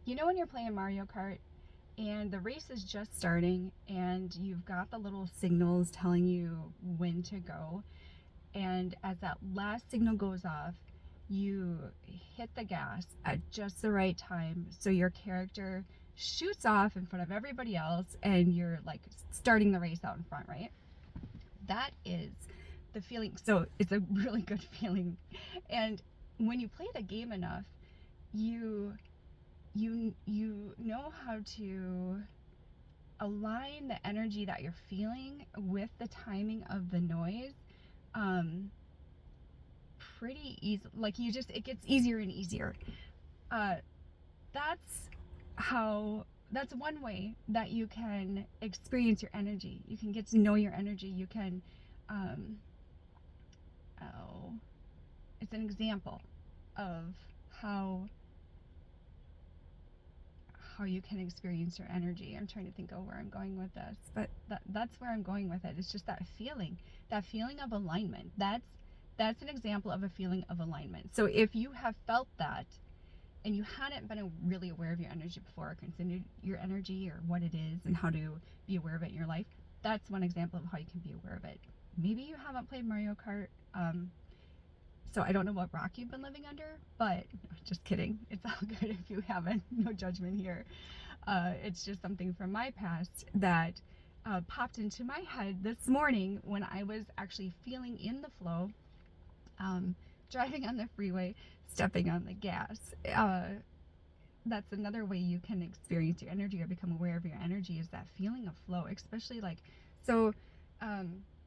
You know when you're playing Mario Kart and the race is just starting and you've got the little signals telling you when to go, and as that last signal goes off, you hit the gas at just the right time so your character shoots off in front of everybody else and you're like starting the race out in front, right? That is the feeling. So it's a really good feeling. And when you play the game enough, you you know how to align the energy that you're feeling with the timing of the noise, um, pretty easy. Like you just, it gets easier and easier. Uh, that's that's one way that you can experience your energy. You can get to know your energy. You can, um, oh, it's an example of how how you can experience your energy. I'm trying to think of where I'm going with this, but that's where I'm going with it. It's just that feeling of alignment. That's an example of a feeling of alignment. So if you have felt that and you hadn't been really aware of your energy before, or considered your energy or what it is and how to be aware of it in your life, that's one example of how you can be aware of it. Maybe you haven't played Mario Kart, so I don't know what rock you've been living under, but just kidding. It's all good if you haven't. No judgment here. It's just something from my past that popped into my head this morning when I was actually feeling in the flow, um, driving on the freeway, stepping on the gas. That's another way you can experience your energy or become aware of your energy, is that feeling of flow, especially like, so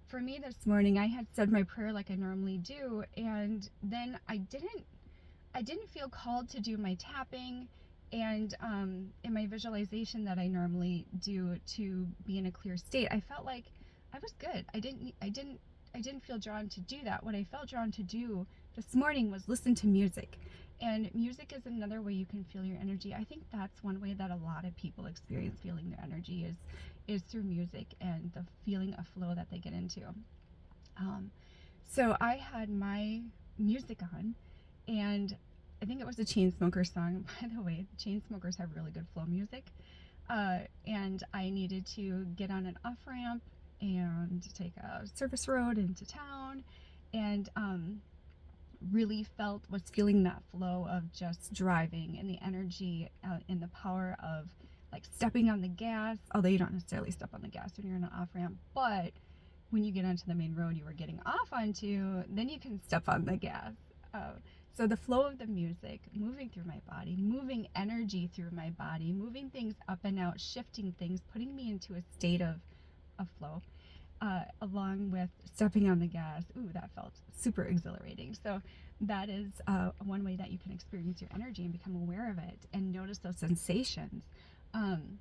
for me this morning, I had said my prayer like I normally do, and then I didn't feel called to do my tapping and in my visualization that I normally do to be in a clear state. I felt like I was good. I didn't feel drawn to do that. What I felt drawn to do this morning was listen to music. And music is another way you can feel your energy. I think that's one way that a lot of people experience feeling their energy is through music and the feeling of flow that they get into. Um, so I had my music on, and I think it was a Chainsmokers song. By the way, the Chainsmokers have really good flow music. And I needed to get on an off ramp and take a service road into town, and really was feeling that flow of just driving and the energy and the power of like stepping on the gas. Although you don't necessarily step on the gas when you're in an off ramp, but when you get onto the main road you were getting off onto, then you can step on the gas. Uh, so the flow of the music, moving through my body, moving energy through my body, moving things up and out, shifting things, putting me into a state of flow, along with stepping on the gas. Ooh, that felt super exhilarating. So that is one way that you can experience your energy and become aware of it and notice those sensations. Um,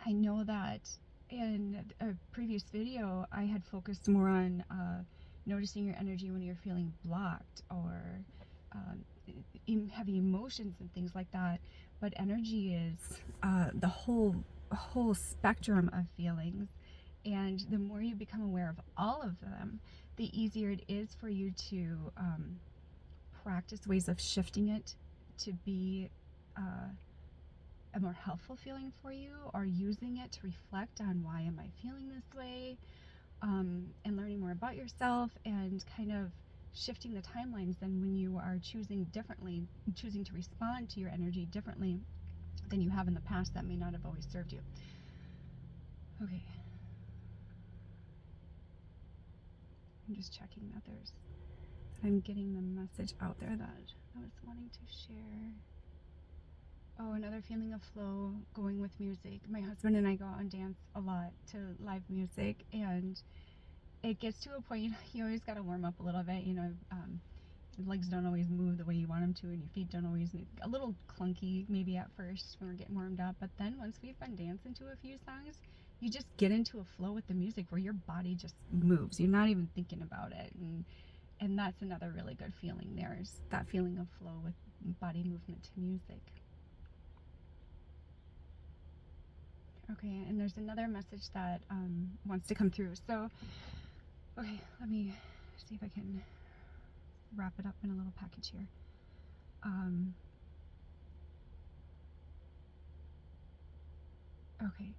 I know that in a previous video, I had focused more on noticing your energy when you're feeling blocked or heavy emotions and things like that. But energy is the whole spectrum of feelings, and the more you become aware of all of them, the easier it is for you to practice ways of shifting it to be a more helpful feeling for you, or using it to reflect on why am I feeling this way, and learning more about yourself and kind of shifting the timelines. Then when you are choosing differently, choosing to respond to your energy differently than you have in the past, that may not have always served you. Okay, I'm just checking that I'm getting the message out there that I was wanting to share. Oh, another feeling of flow going with music. My husband and I go out and dance a lot to live music, and it gets to a point you always got to warm up a little bit. Your legs don't always move the way you want them to, and your feet don't always move. A little clunky maybe at first when we're getting warmed up, but then once we've been dancing to a few songs, you just get into a flow with the music where your body just moves. You're not even thinking about it, and that's another really good feeling. There's that feeling of flow with body movement to music. Okay, and there's another message that wants to come through. So, okay, let me see if I can wrap it up in a little package here. Okay.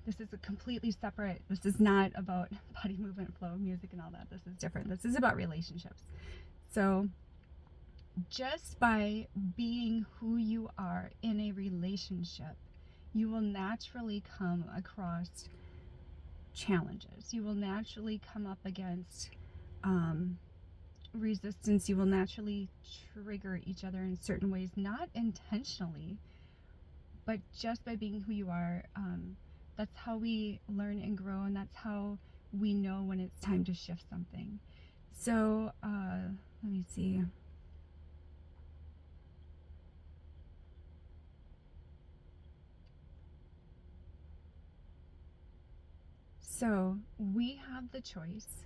This is a completely separate, this is not about body movement, flow, music, and all that. This is different. This is about relationships. So, just by being who you are in a relationship, you will naturally come across challenges. You will naturally come up against resistance. You will naturally trigger each other in certain ways, not intentionally, but just by being who you are. That's how we learn and grow, and that's how we know when it's time to shift something. So, let me see. So, we have the choice.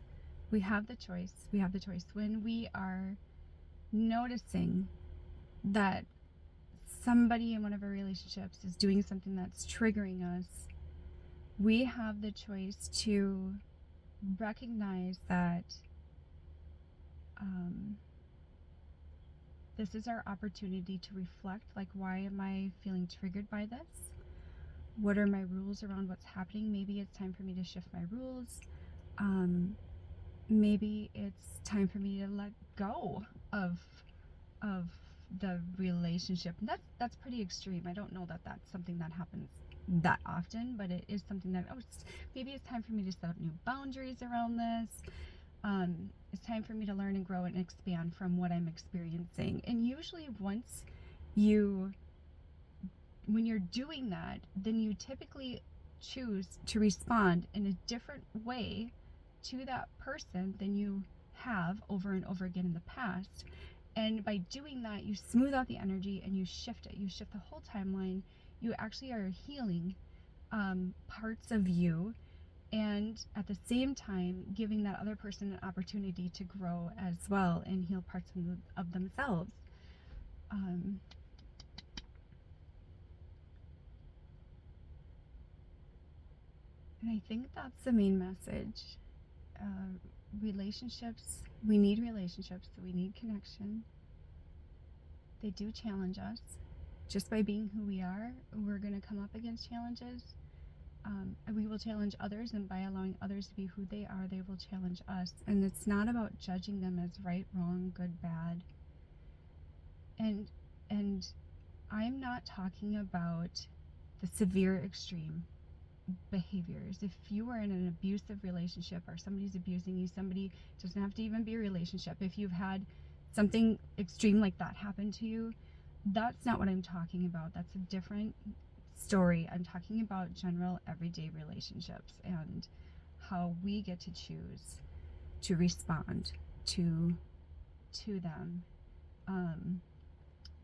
We have the choice. We have the choice when we are noticing that somebody in one of our relationships is doing something that's triggering us. We have the choice to recognize that this is our opportunity to reflect, like, why am I feeling triggered by this? What are my rules around what's happening? Maybe it's time for me to shift my rules. Maybe it's time for me to let go of the relationship. That's pretty extreme. I don't know that that's something that happens that often, but it is something that maybe it's time for me to set up new boundaries around this. It's time for me to learn and grow and expand from what I'm experiencing. And usually when you're doing that, then you typically choose to respond in a different way to that person than you have over and over again in the past. And by doing that, you smooth out the energy and you shift it. You shift the whole timeline. You actually are healing parts of you, and at the same time giving that other person an opportunity to grow as well and heal parts of themselves. And I think that's the main message. Relationships, we need relationships, we need connection. They do challenge us. Just by being who we are, we're going to come up against challenges. We will challenge others, and by allowing others to be who they are, they will challenge us. And it's not about judging them as right, wrong, good, bad. And I'm not talking about the severe extreme behaviors. If you are in an abusive relationship or somebody's abusing you, somebody doesn't have to even be a relationship. If you've had something extreme like that happen to you, that's not what I'm talking about. That's a different story. I'm talking about general everyday relationships and how we get to choose to respond to them.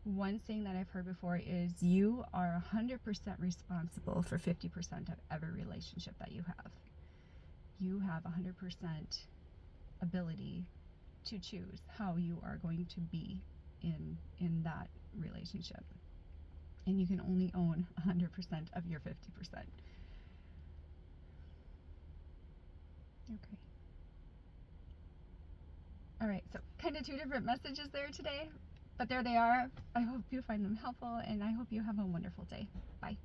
One thing that I've heard before is you are 100% responsible for 50% of every relationship that you have. You have 100% ability to choose how you are going to be in that relationship. And you can only own 100% of your 50%. Okay. All right, so kind of two different messages there today, but there they are. I hope you find them helpful, and I hope you have a wonderful day. Bye.